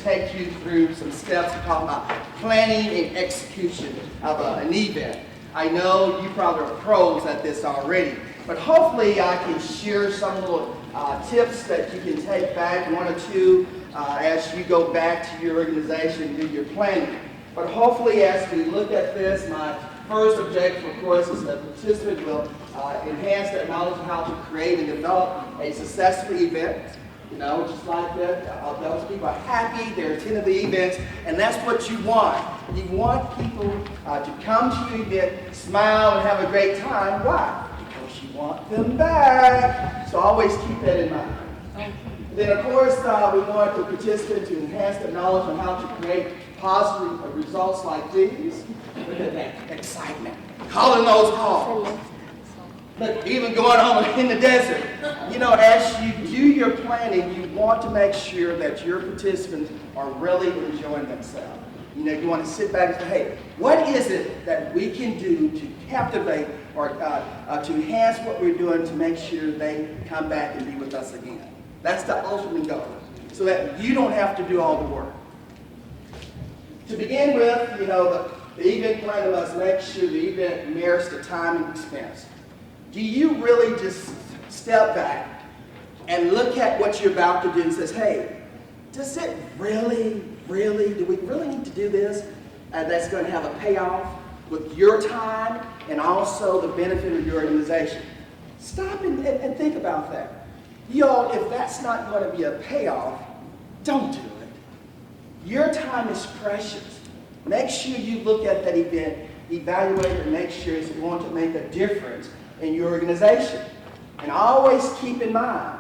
take you through some steps to talk about planning and execution of an event. I know you probably are pros at this already, but hopefully I can share some little tips that you can take back, one or two, as you go back to your organization and do your planning. But hopefully as we look at this, my first objective, of course, is that participants will enhance their knowledge of how to create and develop a successful event. You know, just like that, those people are happy, they're attending the events, and that's what you want. You want people to come to your event, smile, and have a great time. Why? Because you want them back. So always keep that in mind. Then, of course, we want the participants to enhance their knowledge on how to create positive results like these. Look at that excitement. Calling those calls. Look, even going home in the desert. You know, as you do your planning, you want to make sure that your participants are really enjoying themselves. You know, you want to sit back and say, hey, what is it that we can do to captivate or to enhance what we're doing to make sure they come back and be with us again? That's the ultimate goal, so that you don't have to do all the work. To begin with, you know, the event planner must make sure the event merits the time and expense. Do you really just step back and look at what you're about to do and says, hey, does it really, do we really need to do this? That's going to have a payoff with your time and also the benefit of your organization. Stop and think about that. Y'all, if that's not going to be a payoff, don't do it. Your time is precious. Make sure you look at that event, evaluate it, and make sure it's going to make a difference in your organization. And always keep in mind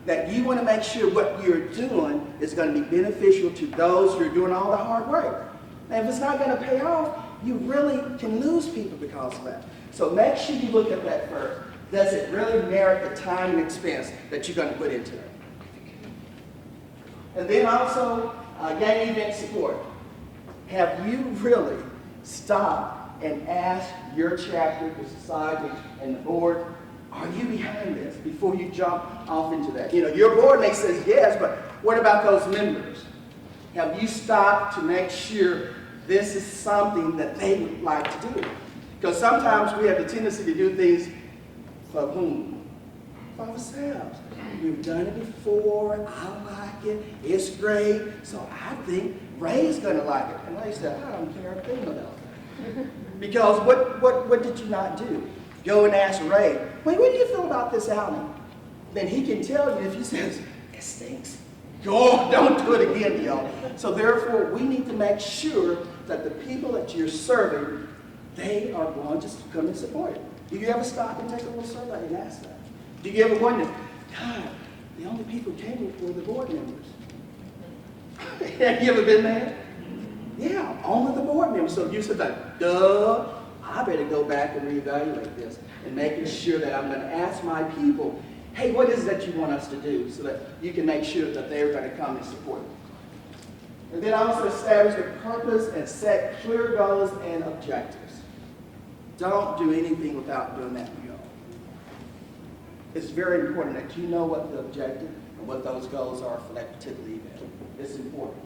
that you want to make sure what you're doing is going to be beneficial to those who are doing all the hard work. And if it's not going to pay off, you really can lose people because of that. So make sure you look at that first. Does it really merit the time and expense that you're going to put into it? And then also, gain event support. Have you really stopped and asked your chapter, the society, and the board, are you behind this before you jump off into that? You know, your board may say yes, but what about those members? Have you stopped to make sure this is something that they would like to do? Because sometimes we have the tendency to do things for whom? For ourselves. We've done it before, I like it, it's great, so I think Ray's going to like it. And Ray said, I don't care a thing about that. Because what did you not do? Go and ask Ray, wait, what do you feel about this outing? Then he can tell you if he says, it stinks. Go, don't do it again, y'all. So therefore, we need to make sure that the people that you're serving, they are going to come and support it. Do you ever stop and take a little survey and ask that? Do you ever wonder, God, the only people who came were the board members? Have you ever been there? Yeah, only the board members. So you said that, duh, I better go back and reevaluate this and making sure that I'm going to ask my people, hey, what is it that you want us to do, so that you can make sure that they're going to come and support it. And then also establish a purpose and set clear goals and objectives. Don't do anything without doing that for you. It's very important that you know what the objective and what those goals are for that particular event. It's important.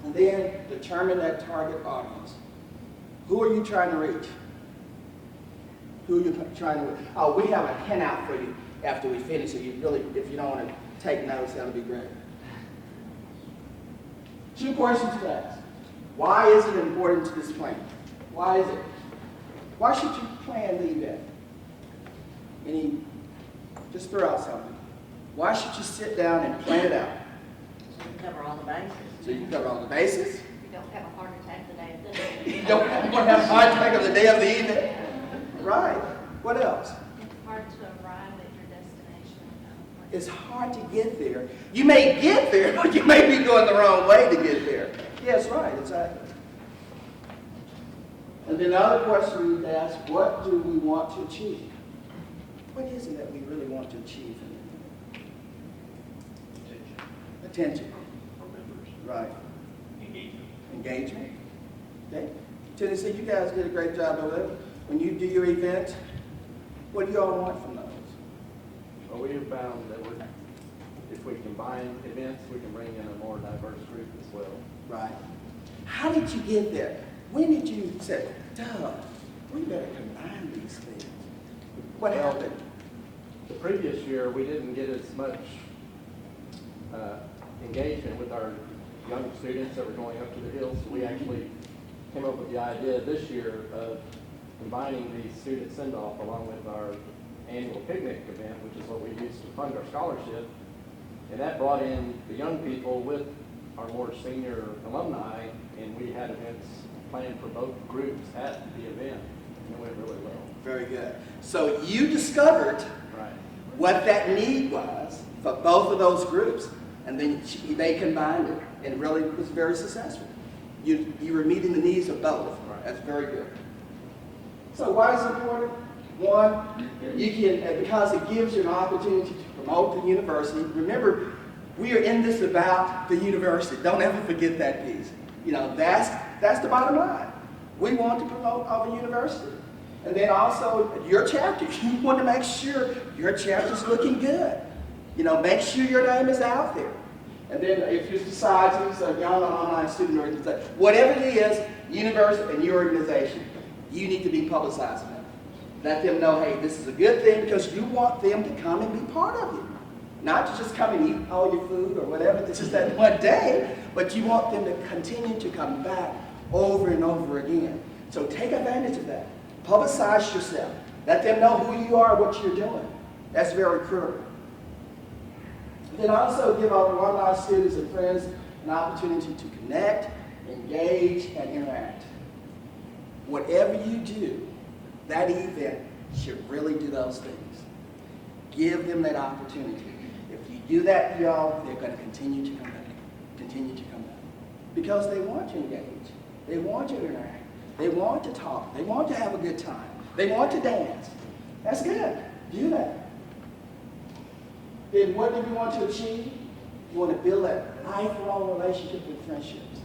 And then determine that target audience. Who are you trying to reach? Who are you trying to reach? Oh, we have a handout for you after we finish. So you really, if you don't want to take notes, that'll be great. 2 questions to ask. Why is it important to this plan? Why is it? Why should you plan the event? Just throw out something. Why should you sit down and plan it out? So you can cover all the bases. So you can cover all the bases. You don't have a heart attack the day of the event. You don't have to have a heart attack on the day of the event. Right. What else? It's hard to arrive at your destination. It's hard to get there. You may get there, but you may be going the wrong way to get there. Yes, right, exactly. And then the other question we need to ask, what do we want to achieve? What is it that we really want to achieve? Attention. Right. Engagement. Okay. Tennessee, you guys did a great job over there. When you do your events, what do you all want from those? Well, we have found that if we combine events, we can bring in a more diverse group as well. Right. How did you get there? When did you say, Doug, we better combine these things? What happened? The previous year, we didn't get as much engagement with our young students that were going up to the hills. So we actually came up with the idea this year of combining the student send-off along with our annual picnic event, which is what we use to fund our scholarship. And that brought in the young people with our more senior alumni, and we had events planned for both groups at the event, and it went really well. Very good. So you discovered Right. what that need was for both of those groups, and then they combined it, and it really was very successful. You were meeting the needs of both. Right. That's very good. So why is it important? One, you can, because it gives you an opportunity to promote the university. Remember, we are in this about the university. Don't ever forget that piece. You know, that's the bottom line. We want to promote our university. And then also your chapter. You want to make sure your chapter's looking good. You know, make sure your name is out there. And then if your societies, a young online student organization, whatever it is, university and your organization, you need to be publicizing it. Let them know, hey, this is a good thing, because you want them to come and be part of it. Not to just come and eat all your food or whatever, it's just that one day, but you want them to continue to come back over and over again. So take advantage of that. Publicize yourself. Let them know who you are, what you're doing. That's very critical. Then also give our alumni, students, and friends an opportunity to connect, engage, and interact. Whatever you do, that event should really do those things. Give them that opportunity. If you do that, y'all, they're going to continue to come back. Continue to come back. Because they want to engage. They want to interact. They want to talk. They want to have a good time. They want to dance. That's good. Do that. Then what do you want to achieve? You want to build that lifelong relationship and friendships.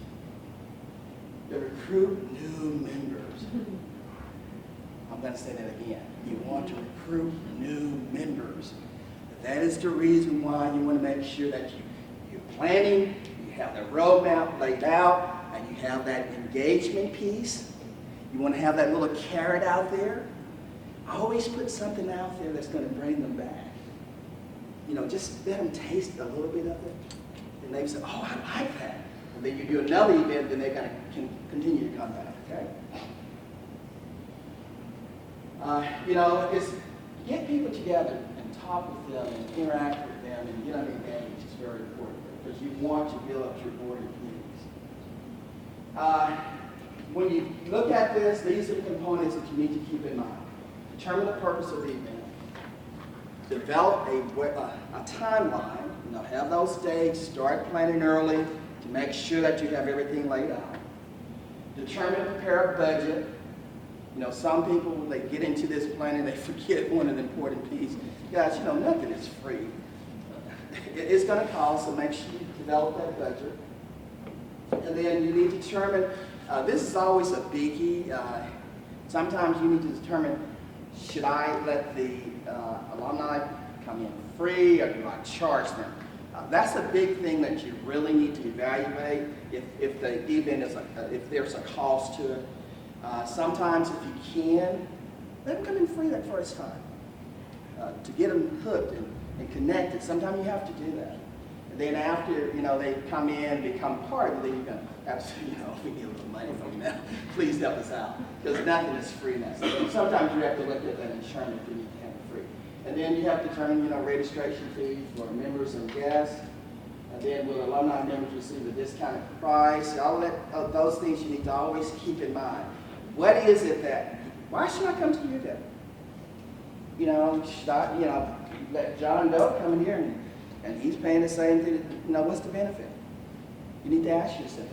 To recruit new members. I'm going to say that again. You want to recruit new members. That is the reason why you want to make sure that you're planning, you have the roadmap laid out, and you have that engagement piece. You want to have that little carrot out there. Always put something out there that's going to bring them back. You know, just let them taste a little bit of it. And they say, oh, I like that. And then you do another event, then they're going to continue to come back, okay? You know, it's get people together and talk with them and interact with them and get them engaged. It's very important because you want to build up your board and communities. When you look at this, these are the components that you need to keep in mind. Determine the purpose of the event. Develop a timeline. You know, have those dates. Start planning early to make sure that you have everything laid out. Determine and prepare a budget. You know, some people, when they get into this planning, they forget one of the important pieces. Guys, you know, nothing is free. It's going to cost, so make sure you develop that budget. And then you need to determine, this is always a biggie. Sometimes you need to determine, should I let the alumni come in free or do I charge them? That's a big thing that you really need to evaluate if the event is if there's a cost to it. Sometimes if you can, let them come in free that first time. To get them hooked and connected, sometimes you have to do that. And then after, you know, they come in, become part of it, then you're going to absolutely, you know, we need a little money from you now. Please help us out. Because nothing is free now. So sometimes you have to look at that insurance if you need to have it free. And then you have to determine, you know, registration fees for members and guests. And then will alumni members receive a discounted price? All that, those things you need to always keep in mind. What is it that, why should I come to your event? You know, should I, you know, let John Doe come in here and he's paying the same thing, you know, what's the benefit? You need to ask yourself.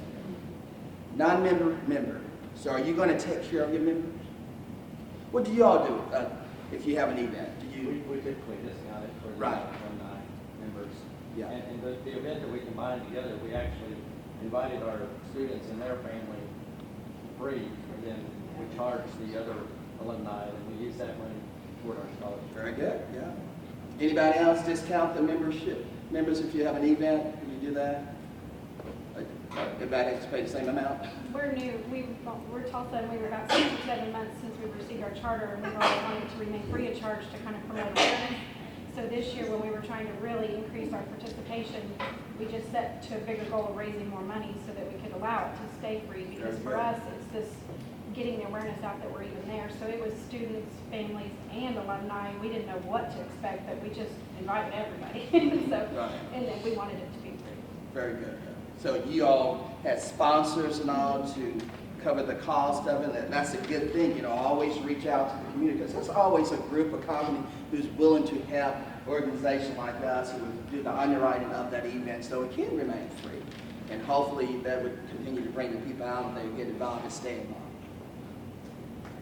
Non-member, member. So are you going to take care of your members? What do you all do if you have an event? Do you? We typically discount it for Right. alumni members. Yeah. And the event that we combined together, we actually invited our students and their family free, and then we charged the other alumni, and we used that money toward our scholarship. Very good, yeah. Anybody else discount the membership members if you have an event? Can you do that? Everybody has to pay the same amount? We're new, we're Tulsa, and we were about 6 or 7 months since we received our charter, and we've always wanted to remain free of charge to kind of promote awareness. So this year, when we were trying to really increase our participation, we just set to a bigger goal of raising more money so that we could allow it to stay free, because for us, it's this getting the awareness out that we're even there. So it was students, families, and alumni. We didn't know what to expect, but we just invited everybody. So, Right. and then we wanted it to be free. Very good. So you all had sponsors and all to cover the cost of it, and that's a good thing, you know, always reach out to the community, because there's always a group of company who's willing to help organizations like us who would do the underwriting of that event so it can remain free. And hopefully that would continue to bring the people out and they would get involved and stay involved.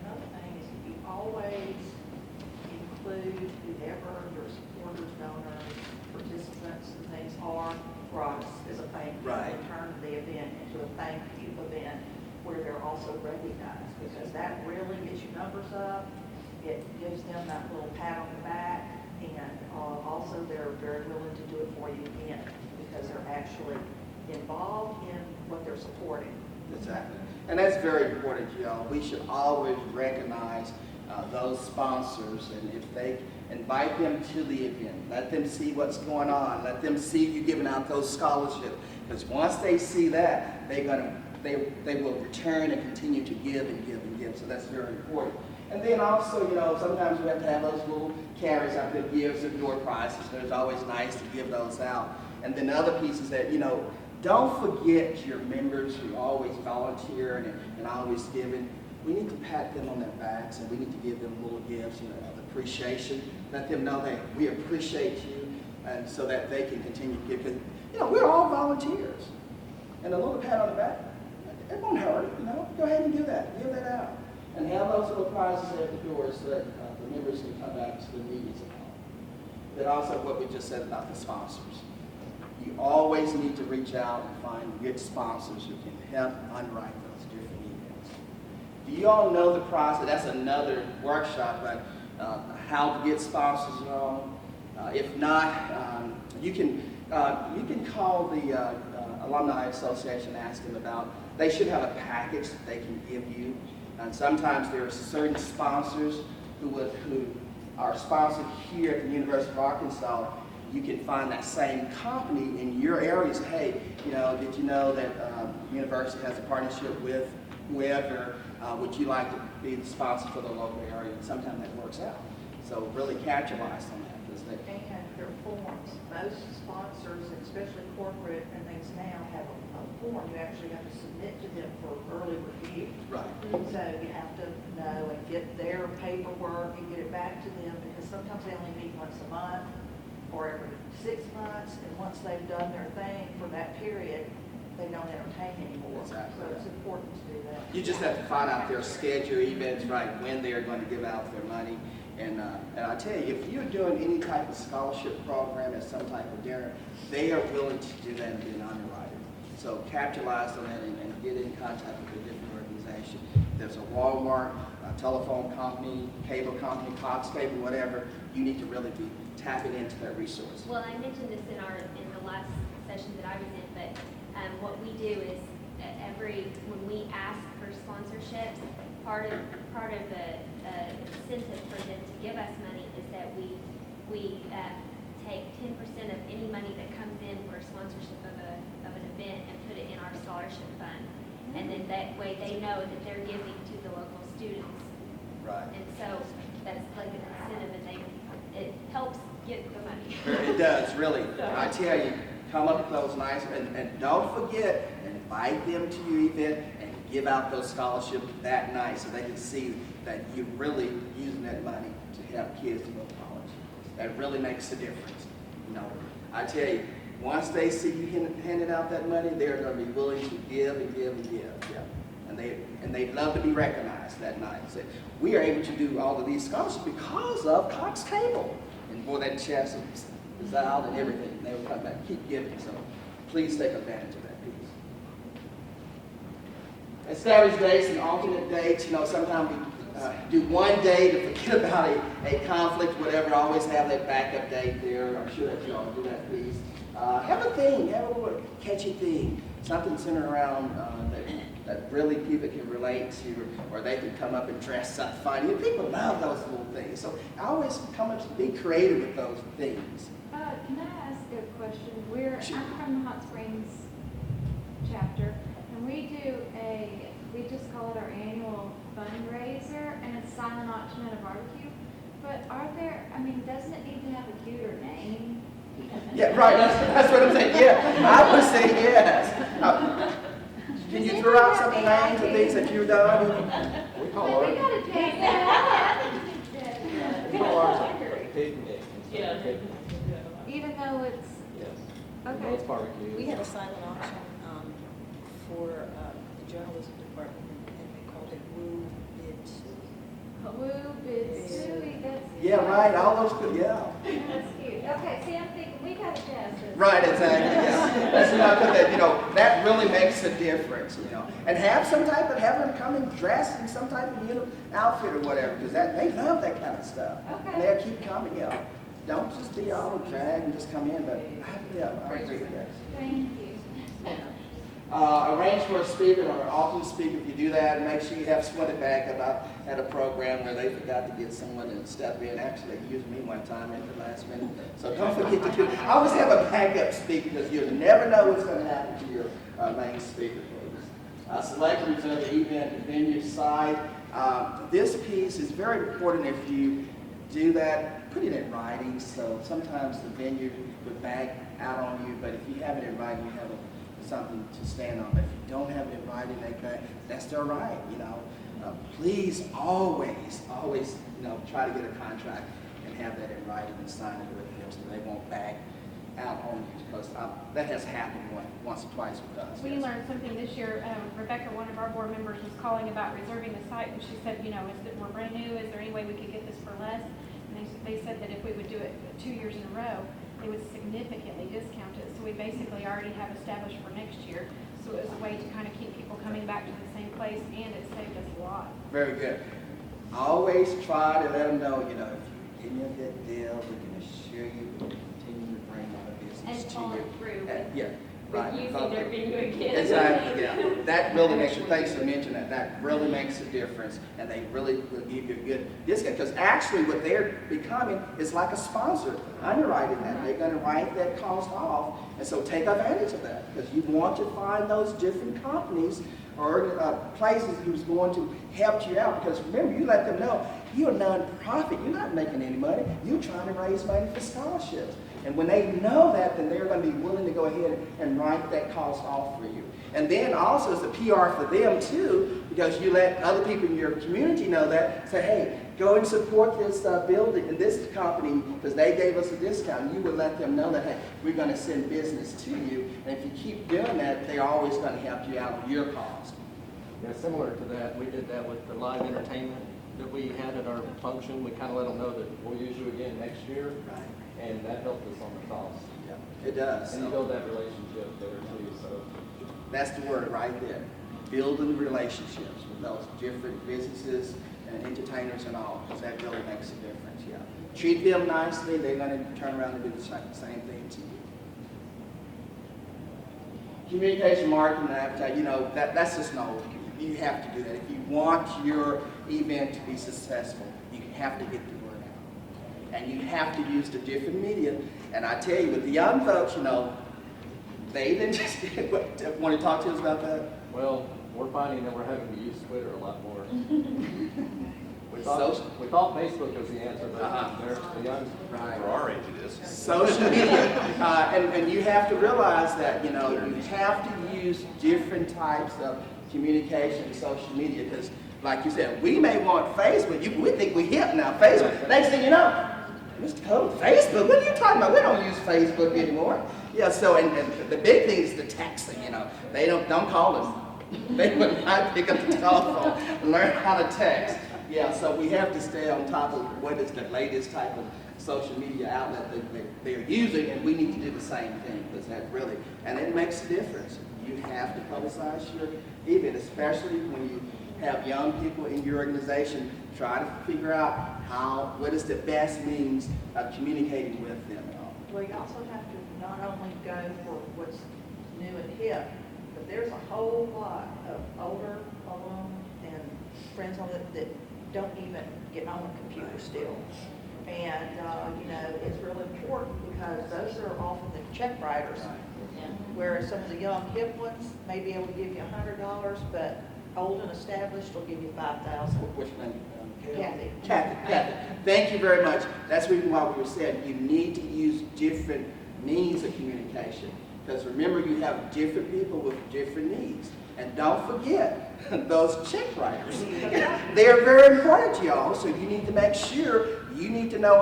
Another thing is you always include whoever your supporters, donors, participants, and things are for us as a thank you. Right. Turn the event into a thank you event where they're also recognized, because that really gets your numbers up. It gives them that little pat on the back, and also they're very willing to do it for you again because they're actually involved in what they're supporting. Exactly. And that's very important, y'all. We should always recognize those sponsors, and if they invite them to the event, let them see what's going on, let them see you giving out those scholarships, because once they see that, they will return and continue to give and give and give. So that's very important. And then also, you know, sometimes we have to have those little carries out there, gifts and door prizes. And it's always nice to give those out. And then the other piece is that, you know, don't forget your members who always volunteer and always giving. We need to pat them on their backs, and we need to give them little gifts, you know, of appreciation. Let them know that we appreciate you, and so that they can continue to give. Because, you know, we're all volunteers. And a little pat on the back, it won't hurt, you know. Go ahead and give that out. And have those little prizes at the door so that the members can come back to the meetings and all. Then also what we just said about the sponsors. You always need to reach out and find good sponsors who can help underwrite those different events. Do you all know the process? That's another workshop, but how to get sponsors and all. If not, you can call the Alumni Association and ask them about. They should have a package that they can give you. And sometimes there are certain sponsors who are sponsored here at the University of Arkansas. You can find that same company in your area. Say, hey, you know, did you know that the university has a partnership with whoever? Would you like to be the sponsor for the local area? And sometimes that works out. So really capitalize on that. And their forms. Most sponsors, especially corporate and things now, have a form you actually have to submit to them for early review. Right. So you have to know and get their paperwork and get it back to them, because sometimes they only meet once a month or every 6 months, and once they've done their thing for that period, they don't entertain anymore. Exactly. So it's important to do that. You just have to find out their schedule, events, right, when they're going to give out their money. And I tell you, if you're doing any type of scholarship program at some type of dinner, they are willing to do that and be an underwriter. So capitalize on that and get in contact with a different organization. There's a Walmart, a telephone company, cable company, Cox Cable, whatever. You need to really be tapping into that resource. Well, I mentioned this in the last session that I was in, but what we do is when we ask for sponsorships, part of the incentive for them to give us money is that we take 10% of any money that comes in for a sponsorship of an event and put it in our scholarship fund. And then that way they know that they're giving to the local students. Right. And so that's like an incentive, and it helps get the money. It does, really. I tell you, come up with those nice, and don't forget, invite them to your event and give out those scholarships that night so they can see that you're really using that money to help kids to go to college. That really makes a difference. You know, I tell you, once they see you handing out that money, they're going to be willing to give and give and give. Yeah. And they love to be recognized that night. So we are able to do all of these scholarships because of Cox Cable. And boy, that chest is out and everything. They will come back, keep giving. So please take advantage of that piece. Establish dates and alternate dates. You know, sometimes we do one day to forget about a conflict, whatever. Always have that backup date there. I'm sure that you all do that, please. have a theme, have a little catchy theme, something centered around that really people can relate to, or they can come up and dress up funny. And people love those little things. So I always come up to be creative with those things. Can I ask a question? Sure. I'm from the Hot Springs chapter, and we just call it our annual fundraiser, and it's silent auction and a barbecue. But doesn't it need to have a cuter name? Yeah, right, that's what I'm saying, yeah. I would say yes. Can you throw out some names of things that you've done? We call But we ours, gotta take that we call ours a picnic instead of Yeah. picnic. even though it's, Yes. okay. It's barbecue. We had a silent auction for the journalism department, and they called it Woo Bid Suey. Woo, bid, suey, that's. Yeah, right, all those, good, yeah. That's cute. Okay, see, I'm thinking, we gotta jazz this. Right, exactly, yeah. That's what I put that, that really makes a difference, And have them come and dress in some type of, outfit or whatever, because they love that kind of stuff. Okay. And they'll keep coming, Don't just be all drag and just come in, but, I agree with that. Thank you. Arrange for a speaker or an alternate speaker if you do that, and make sure you have someone back about at a program where they forgot to get someone to step in. Actually, they used me one time at the last minute. So don't forget to do it. I always have a backup speaker because you never know what's going to happen to your main speaker, please. Select and reserve the event and venue site. This piece is very important. If you do that, put it in writing. So sometimes the venue would back out on you, but if you have it in writing, you have something to stand on. But if you don't have it in writing, that's their right, Please always, try to get a contract and have that in writing and sign it with them so they won't back out on you, because that has happened once or twice with us. We Yes. learned something this year. Rebecca, one of our board members, was calling about reserving the site, and she said, we're brand new, is there any way we could get this for less? And they said that if we would do it 2 years in a row, they would significantly discount it. So we basically already have established for next year. So it was a way to kind of keep people coming back to the same place, and it saved us a lot. Very good. Always try to let them know, if you give me a good deal, we can assure you we'll continue to bring our business And to follow you. through Yeah, right. with using their venue again. Exactly, yeah. That really makes a, thanks for mentioning that. That really makes a difference, and they really will give you a good discount. Because actually what they're becoming is like a sponsor underwriting that. They're going to write that cost off, and so take advantage of that. Because you want to find those different companies or places who's going to help you out. Because remember, you let them know you're a non-profit. You're not making any money. You're trying to raise money for scholarships. And when they know that, then they're going to be willing to go ahead and write that cost off for you. And then also it's a PR for them too, because you let other people in your community know that, say, hey, go and support this building and this company because they gave us a discount. You would let them know that, hey, we're going to send business to you. And if you keep doing that, they're always going to help you out with your cost. Yeah, similar to that, we did that with the live entertainment that we had at our function. We kind of let them know that we'll use you again next year. Right. And that helped us on the cost. Yeah, it does. And you build that relationship there too, so. That's the word right there. Building relationships with those different businesses and entertainers and all, because that really makes a difference, yeah. Treat them nicely, they're going to turn around and do the same thing to you. Communication, marketing, and advertising, that's just no, you have to do that. If you want your event to be successful, you have to get the word out. And you have to use the different media. And I tell you, with the young folks, they didn't just want to talk to us about that. Well, we're finding that we're having to use Twitter a lot more. We Social- thought Facebook was the answer, but Uh-huh. there's the young. Right. For our age it is. Social media, and you have to realize that, you have to use different types of communication and social media, because like you said, we may want Facebook, we think we're hip now, Facebook. Next thing you know, Mr. Cole, Facebook, what are you talking about? We don't use Facebook anymore. Yeah, so, and the big thing is the texting, they don't call us. They would not pick up the telephone, learn how to text. Yeah, so we have to stay on top of what is the latest type of social media outlet that they're using, and we need to do the same thing, because that really, and it makes a difference. You have to publicize your event, especially when you have young people in your organization. Try to figure out what is the best means of communicating with them. Well, you also have to know not only go for what's new and hip, but there's a whole lot of older alum and friends on it that don't even get on a computer still. And, it's really important because those are often the check writers. Whereas some of the young hip ones may be able to give you $100, but old and established will give you $5,000. Which one? Kathy. Kathy. Thank you very much. That's the reason why we were saying you need to use different means of communication. Because remember, you have different people with different needs. And don't forget those check writers. They're very important to y'all, so you need to make sure you need to know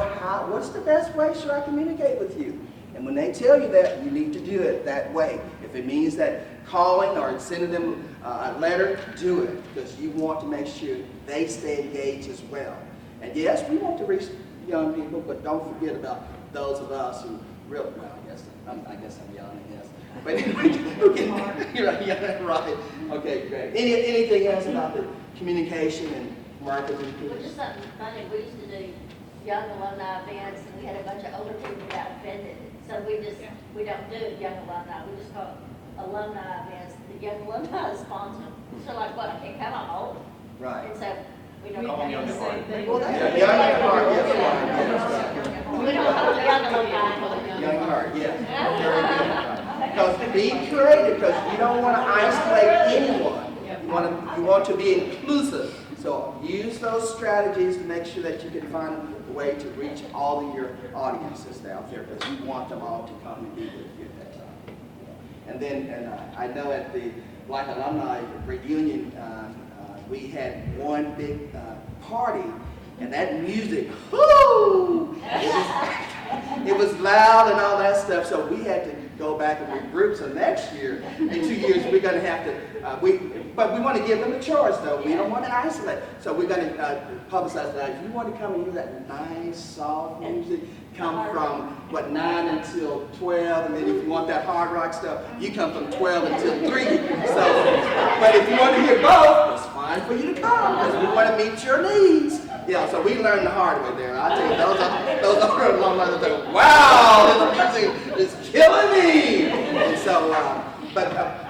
what's the best way should I communicate with you. And when they tell you that, you need to do it that way. If it means that calling or sending them a letter, do it. Because you want to make sure they stay engaged as well. And yes, we want to reach young people, but don't forget about those of us who really, well, I guess I'm young, I guess. But anyway, you're right, yeah, right. Okay, great. Anything else about the communication and marketing? Well, just something funny, we used to do young alumni events, and we had a bunch of older people that got offended. So we don't do young alumni, we just call it alumni events. The young alumni is sponsored. So like, what, I can't come, I'm old. Right. And so we don't Call have young the at same heart. thing. Well, Yeah, young at heart, yes, right, yes, right. We don't call it young alumni. Young at heart, yes. Because be creative, because you don't want to isolate anyone. You want to be inclusive. So use those strategies to make sure that you can find a way to reach all of your audiences out there, because you want them all to come and be with you at that time. And then, I know at the Black Alumni Reunion, we had one big party, and that music, whoo! It was loud and all that stuff, so we had to go back and regroup. So next year, in 2 years, we're going to have to, but we want to give them a choice, though. We don't want to isolate. So we're going to publicize that. If you want to come and hear that nice, soft music, come from, 9 until 12, and then if you want that hard rock stuff, you come from 12 until 3. So, but if you want to hear both, it's fine for you to come, because we want to meet your needs. Yeah, so we learned the hard way there. I tell you, those are alumni that say, wow, this music is killing me. And so,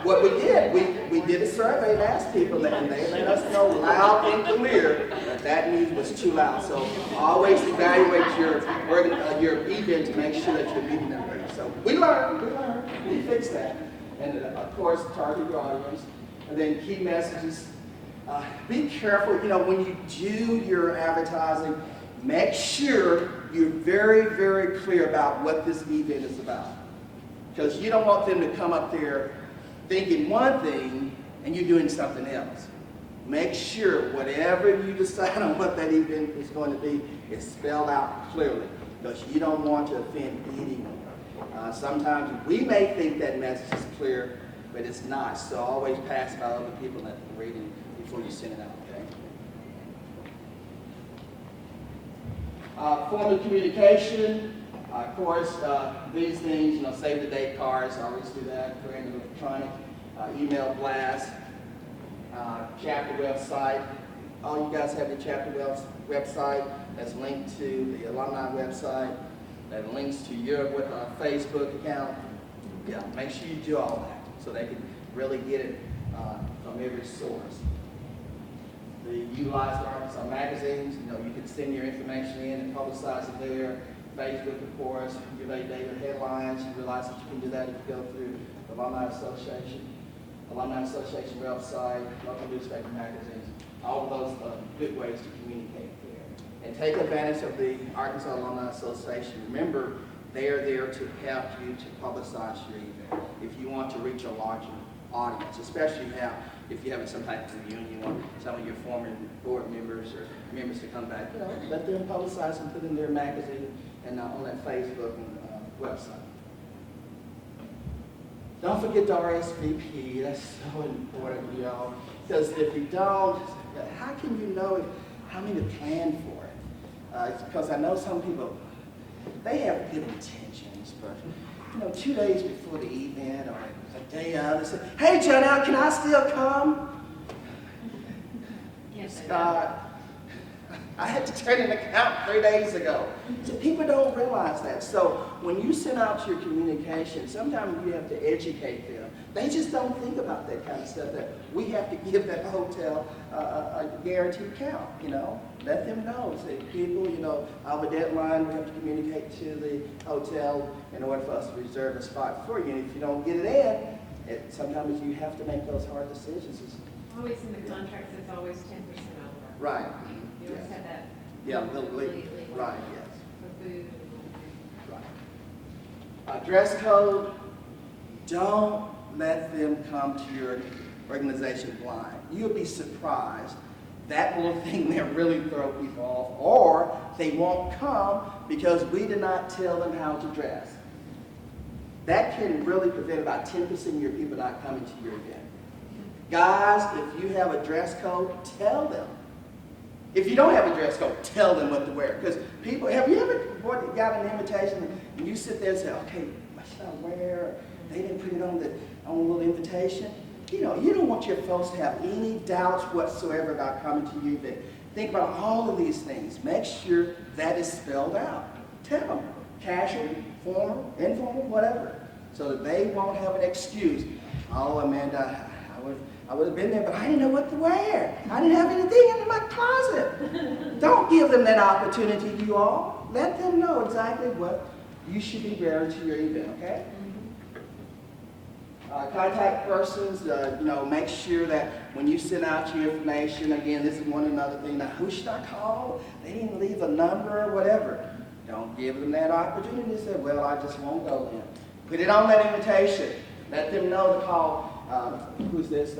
what we did, we did a survey and asked people, and they let us know loud and clear that music was too loud. So always evaluate your event to make sure that you're meeting them there. So we learned, we fixed that. And of course, target your audience. And then key messages. Be careful, when you do your advertising, make sure you're very, very clear about what this event is about. Because you don't want them to come up there thinking one thing and you're doing something else. Make sure whatever you decide on what that event is going to be is spelled out clearly, because you don't want to offend anyone. Sometimes we may think that message is clear, but it's not. So always pass it by other people that are reading before you send it out, okay? Form of communication. Of course, these things, save the date cards, always do that, create an electronic, email blast, chapter website. All you guys have the chapter website that's linked to the alumni website, that links to your Facebook account. Yeah, make sure you do all that so they can really get it from every source. Utilize the Arkansas magazines. You can send your information in and publicize it there. Facebook, of course, relay data headlines. You realize that you can do that if you go through the Alumni Association website, local newspaper magazines. All of those good ways to communicate there. And take advantage of the Arkansas Alumni Association. Remember, they are there to help you to publicize your event. If you want to reach a larger audience, especially if you're having some type of reunion, you want some of your former board members or members to come back, let them publicize and put in their magazine and on that Facebook and website. Don't forget to RSVP. That's so important, y'all. Because if you don't, how can you know how many to plan for it? It's because I know some people, they have good intentions, but 2 days before the event or a day of, they say, hey, Janelle, can I still come? Yes, Scott, I had to turn in an account 3 days ago. So people don't realize that. So when you send out your communication, sometimes you have to educate them. They just don't think about that kind of stuff, that we have to give that hotel a guaranteed count, you know. Let them know. Say, people, you know, I have a deadline. We have to communicate to the hotel in order for us to reserve a spot for you. And if you don't get it in, sometimes you have to make those hard decisions. Always in the contracts, it's always 10% over. Right. You always have that. Yeah, legally. Right, yes. For food. Right. Dress code, don't let them come to your organization blind. You'll be surprised. That little thing there really throw people off, or they won't come because we did not tell them how to dress. That can really prevent about 10% of your people not coming to your event. Guys, if you have a dress code, tell them. If you don't have a dress code, tell them what to wear. Because people, have you ever got an invitation and you sit there and say, okay, what should I wear? They didn't put it on the little invitation. You know, you don't want your folks to have any doubts whatsoever about coming to your event. Think about all of these things. Make sure that is spelled out. Tell them, casual, formal, informal, whatever, so that they won't have an excuse. Oh, Amanda, I would have been there, but I didn't know what to wear. I didn't have anything in my closet. Don't give them that opportunity, you all. Let them know exactly what you should be wearing to your event, okay? Contact persons, you know, make sure that when you send out your information, again, this is one another thing. Now, who should I call? They didn't leave a number or whatever. Don't give them that opportunity to say, well, I just won't go then. Put it on that invitation. Let them know to call, who's this?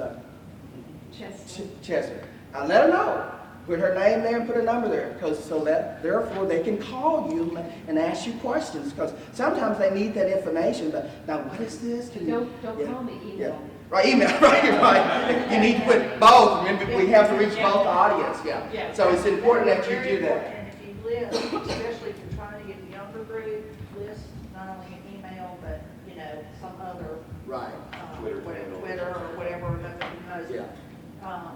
Chester. Let her know. Put her name there and put a number there, so that therefore they can call you and ask you questions. Because sometimes they need that information. But now, what is this? Don't call me, email. Yeah. Right, email. Right. You need to put both. Remember, we have to reach both audience. Yeah. So it's important that you do that. And if you list, especially if you're trying to get the younger group, list not only an email, but, you know, some other, Right. Twitter or whatever, because, Yeah.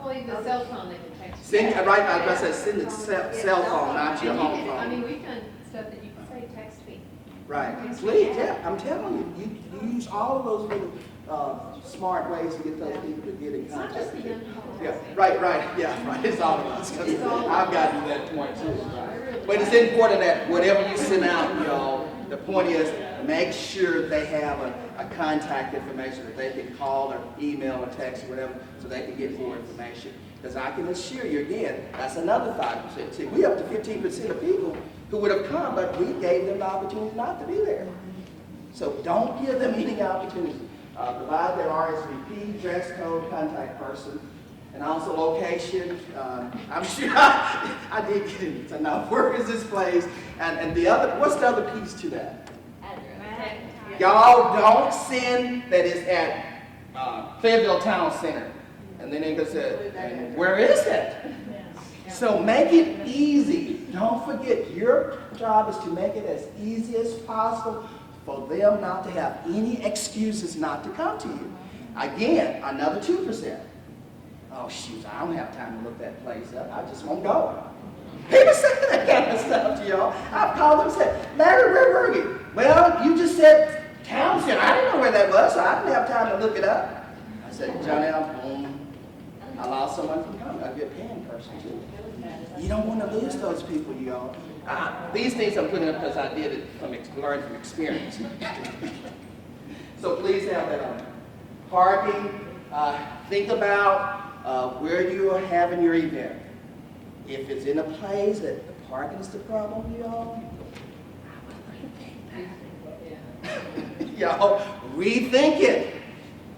Well, even the cell phone, they can text. Send, right, I was going to say, send the cell phone, not your home phone. I mean, we've done stuff that you can say, text me. Right. Please, yeah, I'm telling you, you use all of those little smart ways to get those people to get in It's not contact just the with you. young people. Yeah, right, it's all of us. 'Cause I've gotten to that point too. Right. But it's important that whatever you send out, y'all, the point is, make sure they have a contact information that they can call or email or text or whatever, so they can get more information. Because I can assure you, again, that's another 5%. See, we up to 15% of people who would have come, but we gave them the opportunity not to be there. So don't give them any opportunity. Provide their RSVP, dress code, contact person, and also location. I'm sure I did get it. So now, where is this place? And the other, what's the other piece to that? Y'all don't send that it's at Fayetteville Town Center. And then they go say, and where is that? So make it easy. Don't forget, your job is to make it as easy as possible for them not to have any excuses not to come to you. Again, another 2%. Oh, shoot, I don't have time to look that place up. I just won't go. People say that kind of stuff to y'all. I've called them and said, Larry, where were you? Well, you just said Town Center. I didn't know where that was, so I didn't have time to look it up. I said, Johnny, I'm home. I lost someone from coming. I'd be a paying person, too. You don't want to lose those people, y'all. These things I'm putting up because I did it from learning from experience. So please have that on. Parking, think about where you are having your event. If it's in a place that the parking is the problem, y'all, y'all, rethink it.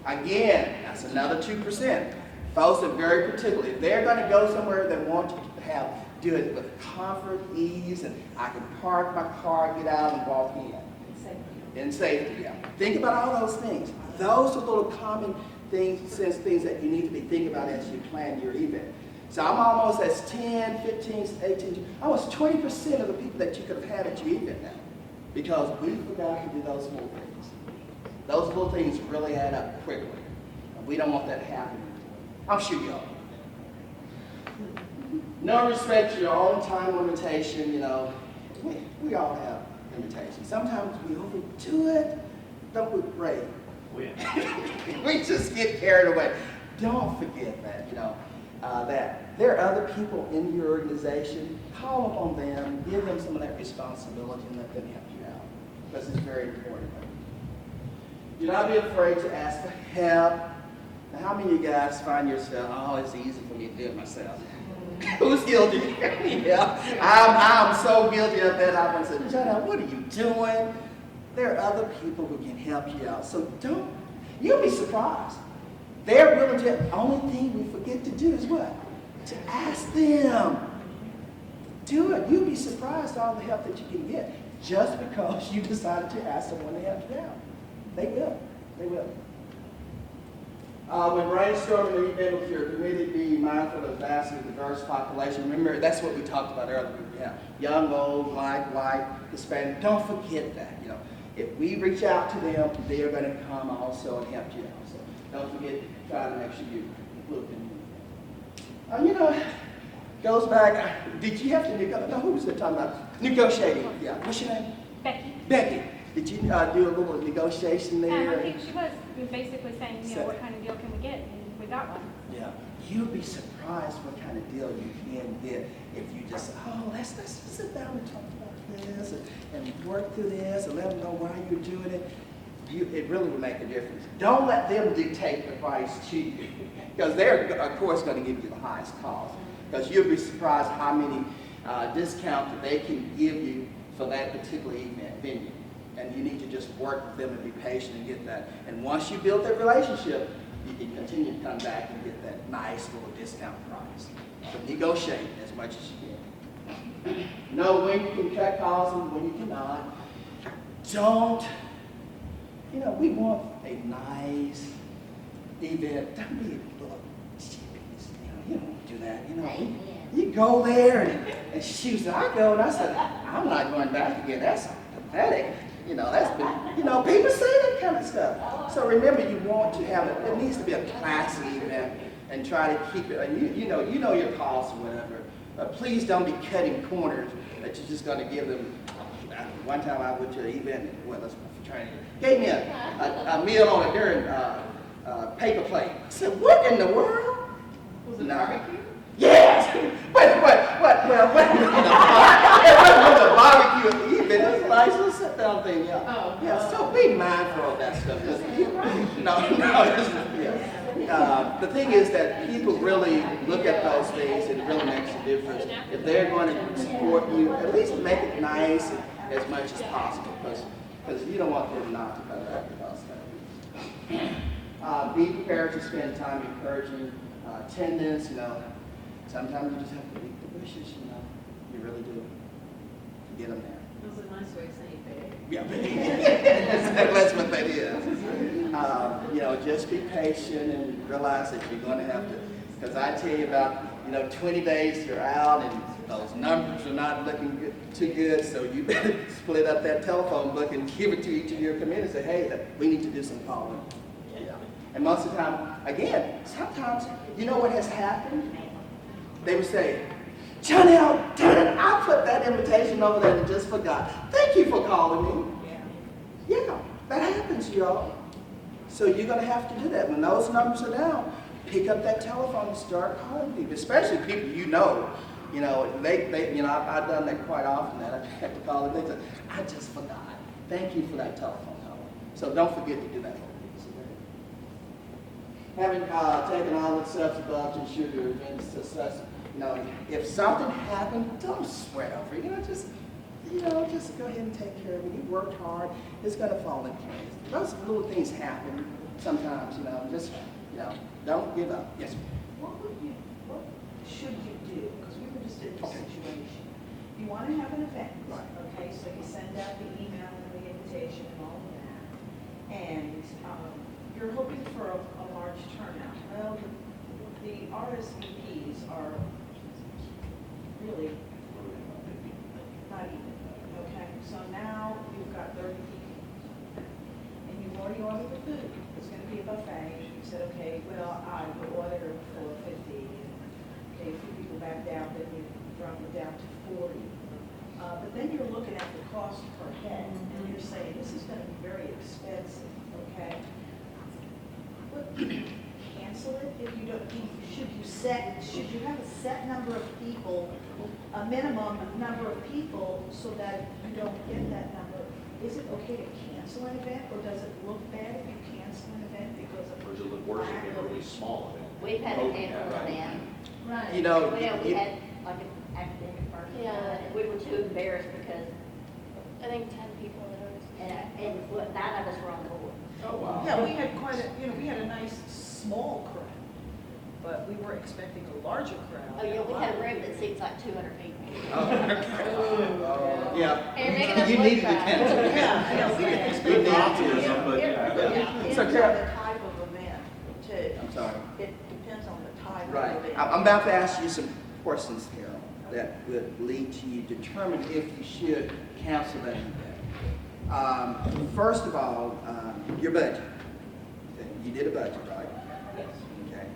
Again, that's another 2%. Folks are very particular. If they're going to go somewhere they want to do it with comfort, ease, and I can park my car, get out, and walk in. And safety, yeah. Think about all those things. Those are little common things that you need to be thinking about as you plan your event. So I'm almost at 10, 15, 18, almost 20% of the people that you could have had at your event now. Because we forgot to do those little things. Those little things really add up quickly. And we don't want that to happen. I'm sure y'all. No respect to your own time limitation, you know. We all have limitations. Sometimes we overdo it. Don't we, Ray? We just get carried away. Don't forget that, you know, that there are other people in your organization. Call upon them, give them some of that responsibility, and let them help you out. Because it's very important. Do not be afraid to ask for help. Now, how many of you guys find yourself, oh, it's easy for me to do it myself? Who's guilty? Yeah, I'm so guilty of that. I want to say, Jenna, what are you doing? There are other people who can help you out. So you'll be surprised. They're willing to, the only thing we forget to do is what? To ask them. Do it. You'll be surprised all the help that you can get just because you decided to ask someone to help you out. They will. They will. When brainstorming the event with your committee, be mindful of vastly diverse population. Remember, that's what we talked about earlier. We have young, old, black, white, Hispanic. Don't forget that. You know, if we reach out to them, they are going to come also and help you out. So don't forget to try to make sure you include them. You know, goes back. Did you have to negotiate? No, who was it talking about? Negotiating. Yeah. What's your name? Becky. Becky. Did you do a little negotiation there? I think she was basically saying, you know, what kind of deal can we get, and we got one. Yeah, you'll be surprised what kind of deal you can get if you just, oh, let's sit down and talk about this and work through this and let them know why you're doing it. It really will make a difference. Don't let them dictate the price to you, because they're, of course, going to give you the highest cost. Because you'll be surprised how many discounts that they can give you for that particular event venue. And you need to just work with them and be patient and get that. And once you build that relationship, you can continue to come back and get that nice little discount price. So negotiate as much as you can. Know when you can cut costs and when you cannot. Don't, you know, we want a nice event. Don't be a little stupid. You don't do that. You know, you go there and she said, I go, and I said, I'm not going back again. That's pathetic. You know, that's been, you know, people say that kind of stuff. So remember, you want to have it needs to be a classy event and try to keep it, and you know your costs or whatever. But please don't be cutting corners that you're just going to give them. One time I went to an event, well, that's for training, gave me a meal on a during paper plate. I said, what in the world? Was it barbecue? Yes! Well, it wasn't a barbecue event. It was a nice little sit-down thing, yeah. Oh. Yeah, so be mindful of that stuff. The thing is that people really look at those things and it really makes a difference. If they're going to support you, at least make it nice as much as possible, because you don't want them not to come back because of that. Be prepared to spend time encouraging attendance, you know. Sometimes you just have to beat the bushes, you know. You really do. To get them there. That was a nice way of saying big. Yeah, that's what that is. You know, just be patient and realize that you're going to have to, because I tell you about, you know, 20 days you're out and those numbers are not looking good, too good, so you better split up that telephone book and give it to each of your committee and say, hey, we need to do some calling. Yeah. And most of the time, again, sometimes, you know what has happened? They would say, Chanel, I put that invitation over there and just forgot. Thank you for calling me. Yeah, that happens, y'all. So you're going to have to do that. When those numbers are down, pick up that telephone and start calling people, especially people you know. You know, I've done that quite often. That I have to call them. They say, I just forgot. Thank you for that telephone call. So don't forget to do that. Having taken all the steps above to ensure your event's success, you know, if something happened, don't sweat over it. Just go ahead and take care of it. You worked hard. It's going to fall in place. Those little things happen sometimes, don't give up. Yes, ma'am. What should you do? Because we were just in this situation. You want to have an event, okay? So you send out the email and the invitation and all of that. And you're hoping for a large turnout. Well, the RSVPs are really not even, okay? So now you've got 30 people. And you've already ordered the food. It's going to be a buffet. You said, okay, well, I will order for 50. Okay, a few people back down, then you cost per head, and you're saying, this is gonna be very expensive, okay? But cancel it if you don't, should you have a set number of people, a minimum number of people, so that you don't get that number? Is it okay to cancel an event, or does it look bad if you cancel an event because of? Or does it look worse if you have a really small event? We've had a handful of them. Right. You know, Well, we you- had like an academic person, Yeah. and we were too embarrassed because, I think 10 people at ours. and what, 9 of us were on the board. Oh, wow. Yeah, we had quite a, we had a nice small crowd, but we were expecting a larger crowd. Oh, yeah, we had a room that seats like 200 people. Oh, yeah. And you're making us You look needed to bad. cancel. Yeah, we didn't expect You needed that. to. but, It depends So, on the Carol- type of event, too. I'm sorry. It depends on the type of Right. event. I'm about to ask you some questions, Carol, that would lead to you determine if you should cancel that event. First of all, your budget. Okay, you did a budget, right? Yes. Okay.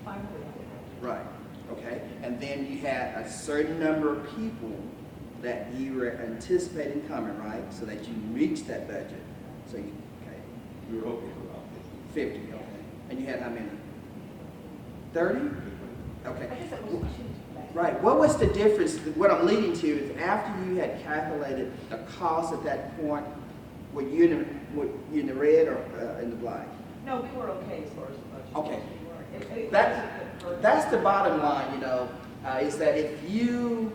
Finally. Right. Okay. And then you had a certain number of people that you were anticipating coming, right? So that you reached that budget. So you, okay, We were hoping for about 50. Okay. And you had how many? 30? Okay. I guess it was Tuesday. Right. What was the difference? What I'm leading to is after you had calculated the cost at that point, were you in the red or in the black? No, we were okay as far as the budget. Okay. We weren't. It wasn't That's the bottom line, is that if you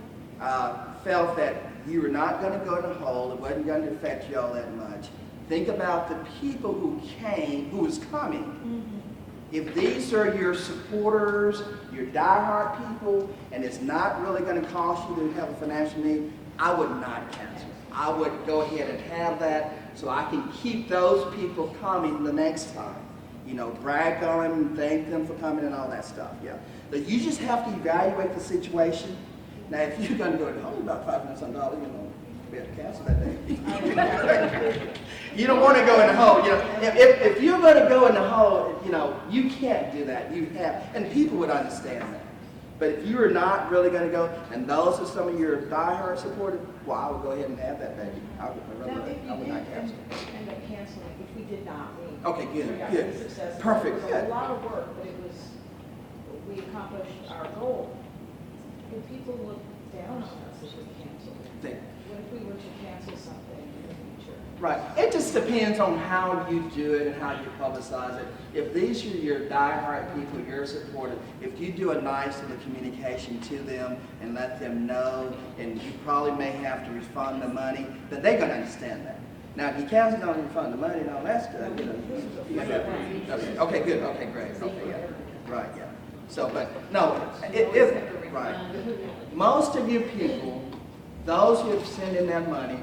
felt that you were not going to go in the hole, it wasn't going to affect you all that much, think about the people who came, who was coming. Mhm. If these are your supporters, your diehard people, and it's not really going to cost you to have a financial need, I would not cancel. I would go ahead and have that so I can keep those people coming the next time. Brag on them, thank them for coming and all that stuff, yeah. But you just have to evaluate the situation. Now, if you're going to go in the hole about $500, we have to cancel that day. You don't want to go in the hole. If you're going to go in the hole, you can't do that. You have, and people would understand that. But if you are not really going to go, and those are some of your diehard supporters, well, I would go ahead and have that baby. I would Now, if you not did cancel. end up canceling, which we did not, we. Okay, good, we got good. successful. Perfect, It was good. a lot of work, but we accomplished our goal. Would people look down on us if we canceled? Think. What if we were to cancel something in the future? Right. It just depends on how you do it and how you publicize it. If these are your diehard people, your supporters, if you do a nice little communication to them and let them know, and you probably may have to refund the money, then they're going to understand that. Now, if you cancel, don't refund the money, no, that's good. You got that. Okay, good. Okay, great. Okay, yeah. Right, yeah. So, but no, right. Most of your people, those who have sent in their money,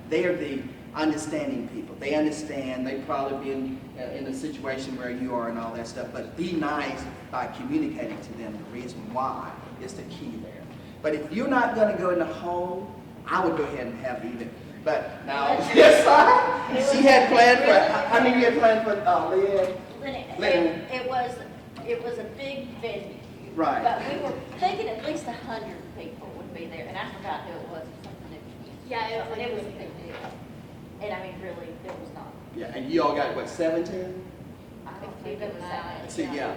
they are the understanding people. They understand. They probably been in a situation where you are and all that stuff. But be nice by communicating to them the reason why is the key there. But if you're not going to go in the hole, I would go ahead and have even. But now, yes, sir. She had planned for. How many you had planned for? Lynn. It was a big venue. Right. But we were thinking at least 100 people would be there, and I forgot who it was, something that. Yeah, it was like It was a a big deal. And I mean, really, there was not. Yeah, and you all got what, 17? I think it was that. See, yeah,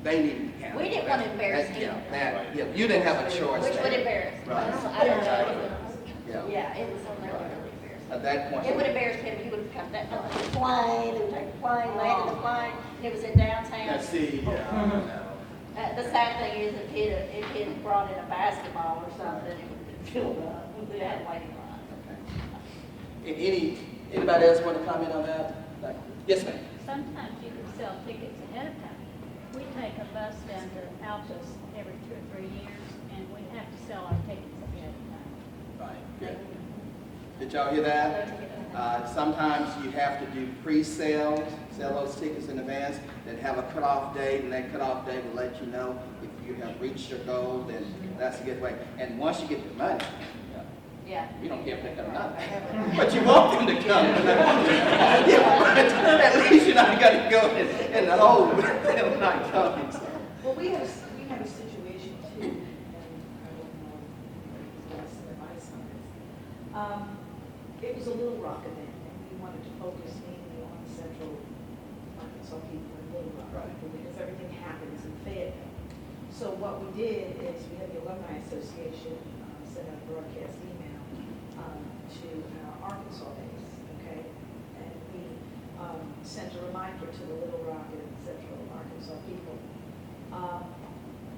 they need to count. We didn't want to embarrass Yeah, him. yeah, you didn't have a choice. Which there. would embarrass him. Right. I don't know. Yeah. Yeah, it was really, really embarrassing. At that point. It would embarrass him, he would have come that plane, they would take the plane, landed the plane, and it was in downtown. Let's see, yeah. The sad thing is, if he'd brought in a basketball or something, it would have been filled up. We had a waiting line. Anybody else want to comment on that? Yes, ma'am. Sometimes you can sell tickets ahead of time. We take a bus down to Altus every 2 or 3 years, and we have to sell our tickets ahead of time. Right, good. Did y'all hear that? Sometimes you have to do pre-sales, sell those tickets in advance, then have a cutoff date, and that cutoff date will let you know if you have reached your goal, then that's a good way. And once you get the money, Yeah. you don't care if they come or not. But you want them to come. Yeah, but at least you're not going to go in the hole with them not coming. So. Well, we had a situation too, and I don't know if you guys have advice on this. It was a Little Rock event, and we wanted to focus mainly on Central Arkansas people in Little Rock, Right. because everything happens in Fayetteville. So what we did is we had the Alumni Association send out a broadcast email to our Arkansas base, okay? And we sent a reminder to the Little Rock and Central Arkansas people.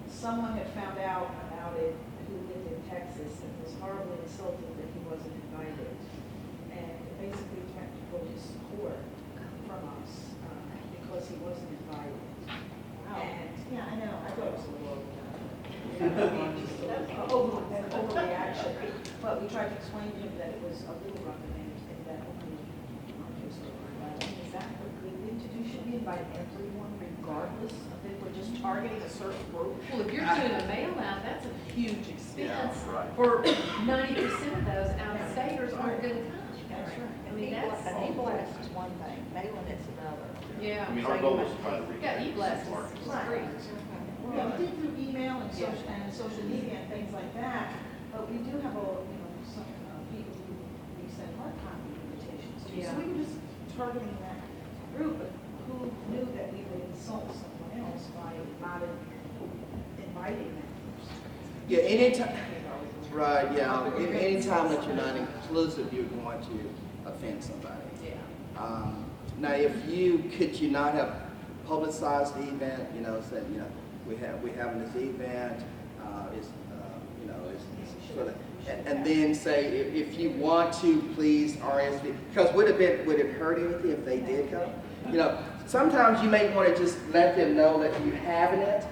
Someone had found out about it who lived in Texas and was horribly insulted that he wasn't invited. And basically threatened to pull his support from us because he wasn't invited. And, yeah, I know, I thought it was a little overreaction. But we tried to explain to him that it was a Little Rock event and that only Arkansas were invited. Is that a good thing to do? Should we invite everyone regardless of if we're just targeting a certain group? Well, if you're doing a mail out, that's a huge expense. Yeah, right. For 90% of those out-of-staters aren't gonna come. That's right. I mean, that's. An e-blast is one thing, mailing it's another. Yeah. I mean, our goal is to try to reach. Got e-blast more. is free. Yeah, we did through email and social media and things like that, but we do have some people who we send hard copy invitations to. So we were just targeting that group, but who knew that we would insult someone else by not inviting them? Yeah, anytime, right, yeah, anytime that you're not inclusive, you're going to offend somebody. Yeah. Now, could you not have publicized the event, said, we're having this event, it's for the, and then say, if you want to, please RSVP, because would it hurt anything if they did come? Sometimes you may want to just let them know that you're having it,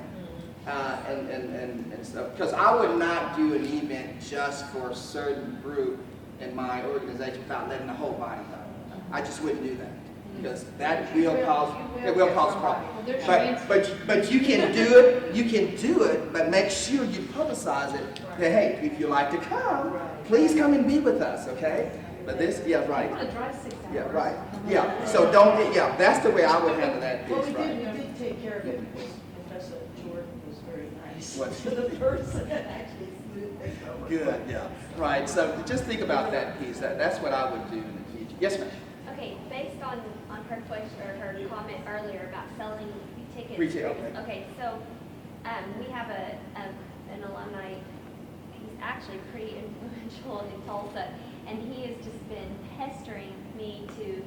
and stuff, because I would not do an event just for a certain group in my organization without letting the whole body know. I just wouldn't do that. Because that will cause a problem. But you can do it, but make sure you publicize it. That, hey, if you like to come, please come and be with us, okay? But this, yeah, right. You wanna drive 6 hours. Yeah, right. Yeah, so that's the way I would handle that Well, piece, we right? did take care of it because Professor Jordan was very nice What? to the person that actually smoothed things over. Good, yeah. Right, so just think about that piece. That's what I would do in the future. Yes, ma'am? Okay, based on her question or her comment earlier about selling tickets. Retail, okay. Okay, so, we have an alumni, he's actually pretty influential in Tulsa, and he has just been pestering me to,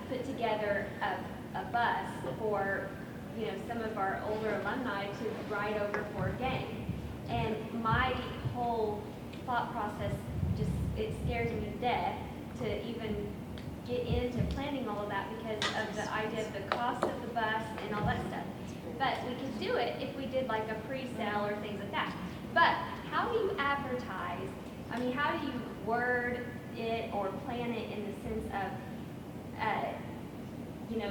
put together a bus for, some of our older alumni to ride over for a game. And my whole thought process it scares me to death to even get into planning all of that because of the idea of the cost of the bus and all that stuff. But we could do it if we did like a pre-sale or things like that. But how do you advertise? I mean, how do you word it or plan it in the sense of,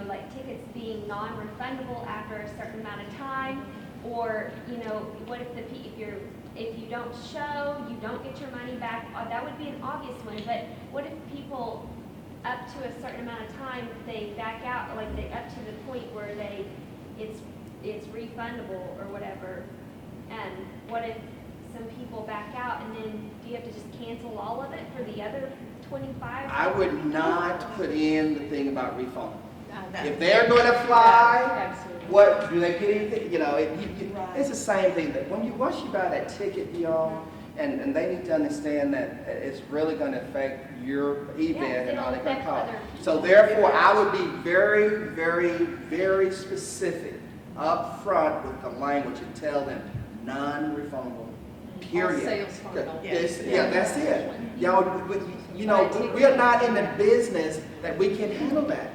like tickets being non-refundable after a certain amount of time? Or, what if if you don't show, you don't get your money back? That would be an obvious one. But what if people up to a certain amount of time, they back out, like they up to the point where it's refundable or whatever. And what if some people back out and then do you have to just cancel all of it for the other 25? I would not put in the thing about refund. If they're going to fly, what do they get anything? It's the same thing that once you buy that ticket, and they need to understand that it's really going to affect your event and all that kind of cost. So therefore, I would be very, very, very specific up front with the language and tell them non-refundable. Period. Sales funnel. Yeah, that's it. We are not in the business that we can handle that.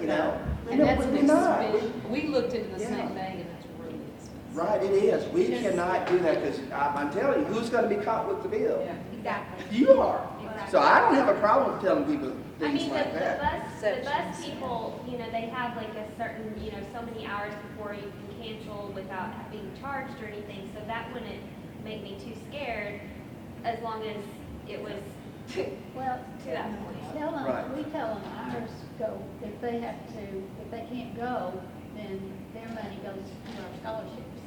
And that's we're not. we looked into the Yeah. same thing, and that's really expensive. Right, it is. We cannot do that because I'm telling you, who's going to be caught with the bill? Yeah. Exactly. You are. So I don't have a problem with telling people I things mean, like the that. bus people, they have like a certain, so many hours before you can cancel without being charged or anything. So that wouldn't make me too scared as long as it was Well, to that point. Right. we tell them ours go, if they can't go, then their money goes to our scholarships.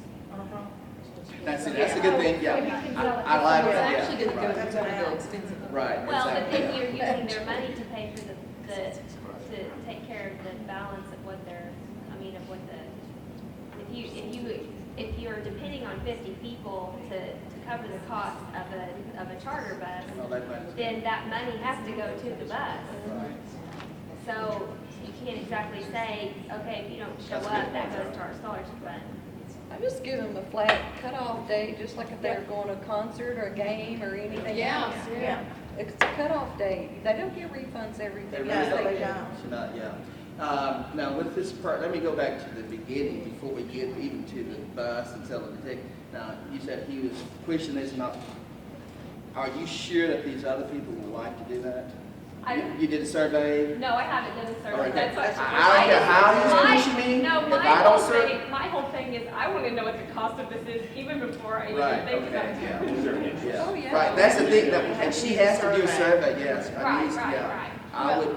That's a good thing, yeah. I like It's that, actually yeah. gonna go Right. to one of the expensive. Right, Well, but exactly. then you're using their money to pay for to take care of the balance of what they're, I mean, of what the, if you're depending on 50 people to cover the cost of a charter bus, Well, that money's- then that money has to go to the bus. Right. So you can't exactly say, okay, if you don't show That's a up, good that point. goes to our scholarship fund. I just give them a flat cutoff date, just like if they were going to a concert or a game or anything Yeah, else. Yeah. It's a cutoff date. They don't get refunds everything. They else really they don't. do. Should not, yeah. Now with this part, let me go back to the beginning before we get even to the bus and selling the ticket. Now, you said he was pushing this not, are you sure that these other people would like to do that? You did a survey? No, I haven't done the All right, survey. That's what. I don't care how he's My- pushing me, No, if my I don't whole serve. thing, my whole thing is I want to know what the cost of this is even before I Right, even think okay, about it. yeah. Is there an interest? Yeah. Oh, yeah. Right, that's the thing, and she has to do a survey, yes. I mean, Right, yeah. right.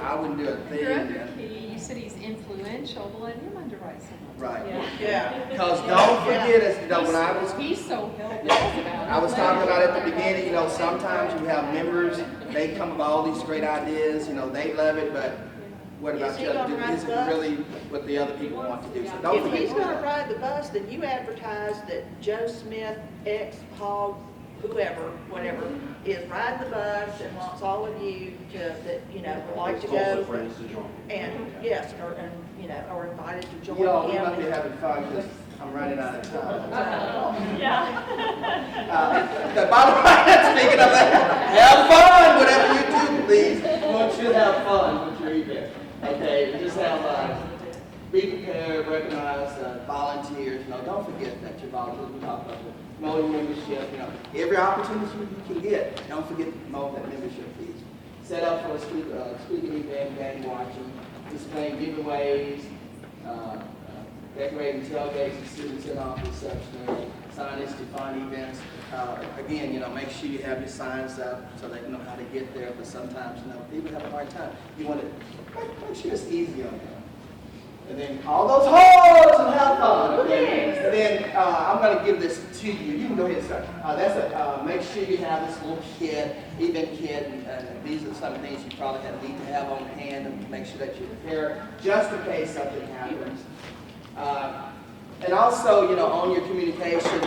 I wouldn't do a thing. Your other key, you said he's influential, well, let him underwrite someone. Right. Yeah. Because don't forget, as you know, when I was, He's so helpful about it. I was talking about at the beginning, you know, sometimes you have members, they come with all these great ideas, you know, they love it, but what Is about he the other gonna people? ride Is the it bus? really what the other people want to do? So don't If forget. he's gonna ride the bus, then you advertise that Joe Smith, ex-hog, whoever, whatever, is riding the bus and wants all of you to, that, you know, would like to Also go. friends to join. And, yes, or, and, you know, or invited to join You know, we might be him. having fun because I'm running out of time. Yeah. By the way, speaking of that, have fun, whatever you do, please. I want you to have fun with your event. Okay, just have, be prepared, recognize volunteers. You know, don't forget that you're volunteers. We talk about the promoting membership. You know, every opportunity you can get, don't forget to promote that membership fees. Set up for a speaking event, game watching, displaying giveaways, decorating tailgates and students in off reception, signage to fun events. Again, you know, make sure you have your signs up so they know how to get there, but sometimes, you know, people have a hard time. You want to make sure it's easy on them. And then all those holes and have fun, okay? And then I'm going to give this to you. You can go ahead and start. Make sure you have this little kit, event kit, and these are some things you probably need to have on hand and make sure that you're prepared just in case something happens. And also, you know, on your communication,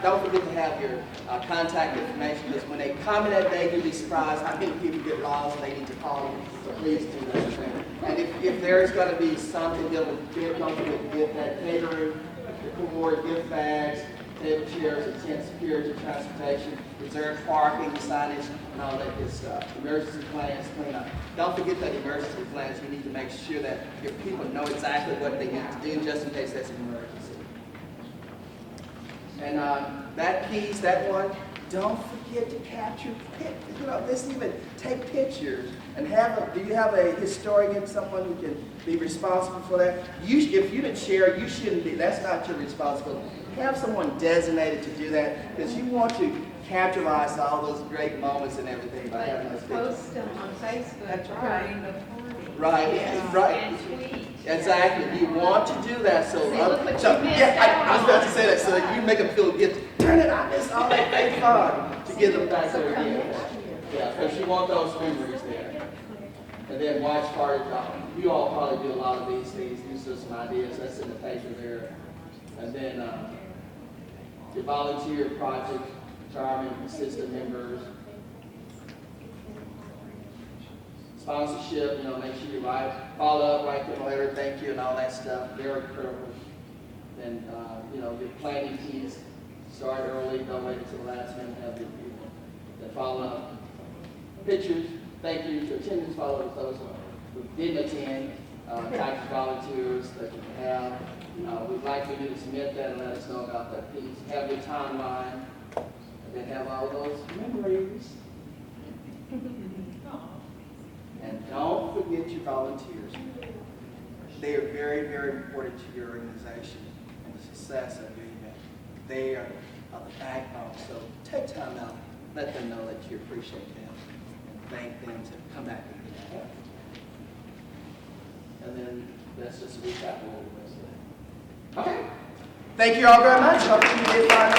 don't forget to have your contact information, because when they come in that day, you'll be surprised how many people get lost and they need to call you. So please do that. And if there's going to be something dealing with gift, don't forget to get that catering, the board, gift bags, table chairs, and tent security, transportation, reserved parking, signage, and all that good stuff. Emergency plans, clean up. Don't forget that emergency plans. You need to make sure that your people know exactly what they need to do just in case that's an emergency. And that piece, that one, don't forget to capture, you know, let's even take pictures and do you have a historian, someone who can be responsible for that? If you didn't share, you shouldn't be, that's not your responsibility. Have someone designated to do that, because you want to capitalize all those great moments and everything by having those pictures. Post them on Facebook That's right. during the party. Right, right. And tweet. Exactly. You want to do that, so look what so you missed yeah, I was out about to on. say that, so that you make them feel guilty. Darn it, I missed all that great fun to get them back there again. Yeah, because you want those memories there. And then watch party. You all probably do a lot of these things. These are some ideas. That's in the paper there. And then your volunteer project, retirement assistant members. Sponsorship, you know, make sure you follow up, write them a letter, thank you, and all that stuff. Very critical. And, you know, your planning keys, start early, don't wait until the last minute, have your people that follow up. Pictures, thank you, attendance follow up, those who didn't attend, types of volunteers that you have. We'd like for you to submit that and let us know about that piece. Have your timeline, and then have all those memories. And don't forget your volunteers. They are very, very important to your organization and the success of your event. They are the backbone. So take time out, let them know that you appreciate them, and thank them to come back again. And then that's just a recap of what we went through. Okay. Thank you all very much. Hope you did find